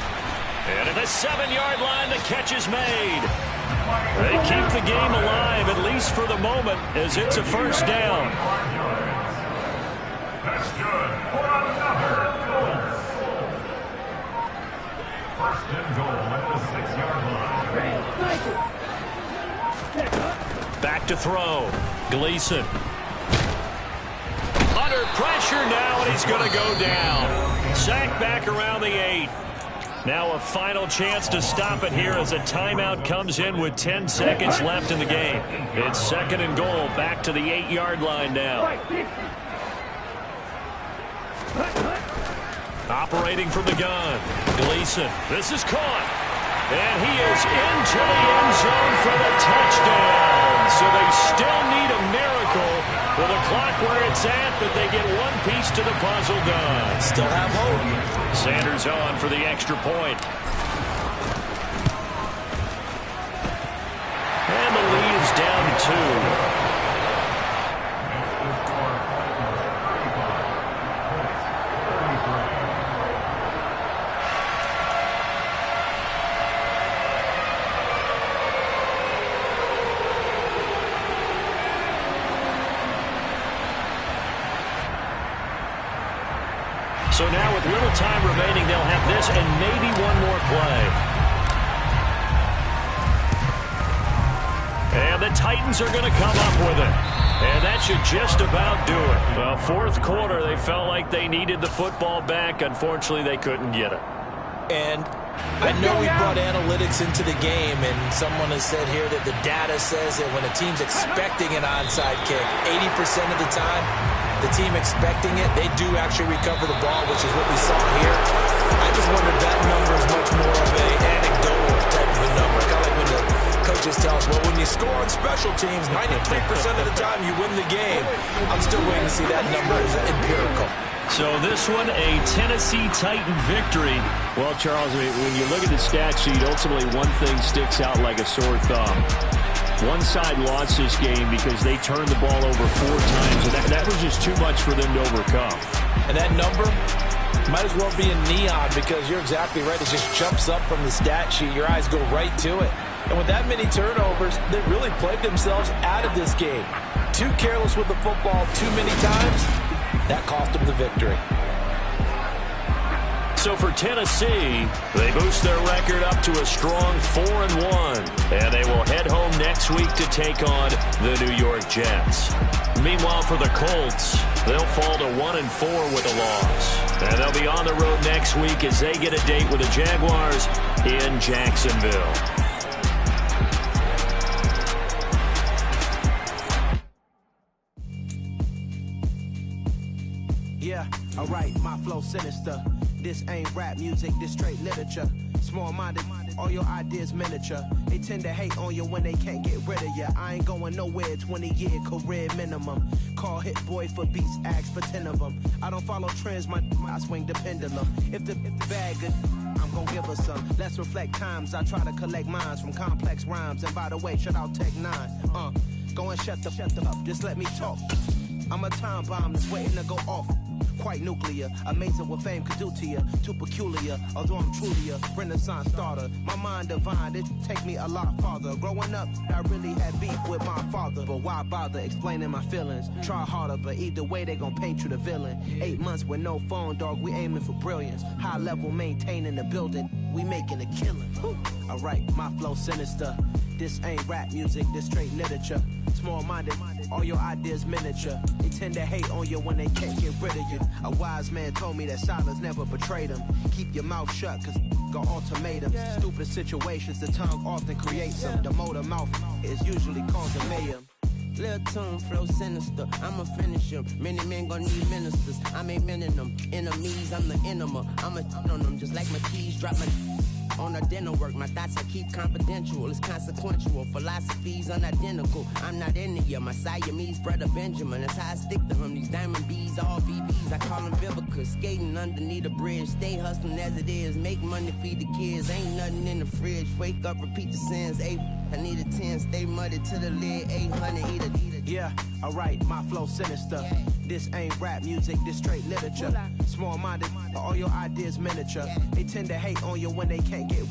And at the 7-yard line, the catch is made. They keep the game alive, at least for the moment, as it's a first down. That's good for another goal. 1st and goal at the 6-yard line. Back to throw. Gleason. Under pressure now, and he's going to go down. Sacked back around the 8. Now a final chance to stop it here as a timeout comes in with 10 seconds left in the game. It's 2nd and goal, back to the 8-yard line now. Operating from the gun. Gleason. This is caught. And he is into the end zone for the touchdown. So they still need a miracle with the clock where it's at, but they get one piece to the puzzle done. Still have hope. Sanders on for the extra point. And the lead is down to 2. So now with little time remaining, they'll have this and maybe one more play. And the Titans are going to come up with it. And that should just about do it. Well, 4th quarter, they felt like they needed the football back. Unfortunately, they couldn't get it. And I know we brought analytics into the game, and someone has said here that the data says that when a team's expecting an onside kick, 80% of the time, the team expecting it, they do actually recover the ball, which is what we saw here. I just wonder if that number is much more of an anecdotal type of a number. Kind of like when the coaches tell us, well, when you score on special teams, 93% of the time you win the game. I'm still waiting to see that number as empirical. So this one, a Tennessee Titan victory. Well, Charles, when you look at the stat sheet, ultimately one thing sticks out like a sore thumb. One side lost this game because they turned the ball over 4 times, and that was just too much for them to overcome. And that number might as well be in neon because you're exactly right. It just jumps up from the stat sheet. Your eyes go right to it. And with that many turnovers, they really played themselves out of this game. Too careless with the football too many times. That cost them the victory. So for Tennessee, they boost their record up to a strong 4-1. And they will head home next week to take on the New York Jets. Meanwhile, for the Colts, they'll fall to 1-4 with a loss. And they'll be on the road next week as they get a date with the Jaguars in Jacksonville. Yeah, alright, my flow sinister. This ain't rap music, this straight literature. Small-minded, all your ideas miniature. They tend to hate on you when they can't get rid of you. I ain't going nowhere, 20-year career minimum. Call Hit Boy for beats, ask for 10 of them. I don't follow trends, I swing the pendulum. If the bag good, I'm gonna give her some. Let's reflect times, I try to collect minds from complex rhymes. And by the way, shout out Tech 9. Go and shut the up, just let me talk. I'm a time bomb that's waiting to go off. quite nuclear. Amazing what fame could do to you, too peculiar. Although I'm truly a Renaissance starter, my mind divine, it take me a lot farther. Growing up, I really had beef with my father, but why bother explaining my feelings? Try harder, but either way they gon' paint you the villain. 8 months with no phone, dog, we aiming for brilliance. High level maintaining the building, we making a killing. Alright, my flow sinister. This ain't rap music, this straight literature. Small-minded, all your ideas miniature. They tend to hate on you when they can't get rid of you. A wise man told me that silence never betrayed him. Keep your mouth shut, cause got ultimatums. Stupid situations, the tongue often creates them. The motor mouth is usually causing mayhem. Lil' tune, flow sinister, I'ma finish him. Many men gon' need ministers, I'm a men in them. Enemies, I'm the enema, I'ma on them. Just like my keys, drop my on a dinner work. My thoughts I keep confidential, it's consequential. Philosophies unidentical, I'm not in it yet. My Siamese brother Benjamin, that's how I stick to him. These diamond bees, all BBs, I call them Vivica. Skating underneath a bridge, stay hustling as it is. Make money, feed the kids, ain't nothing in the fridge. Wake up, repeat the sins, I need a 10, stay muddy to the lid, 800, eat a. Yeah, alright, my flow sinister. This ain't rap music, this straight literature. Small-minded, all your ideas miniature. They tend to hate on you when they can't get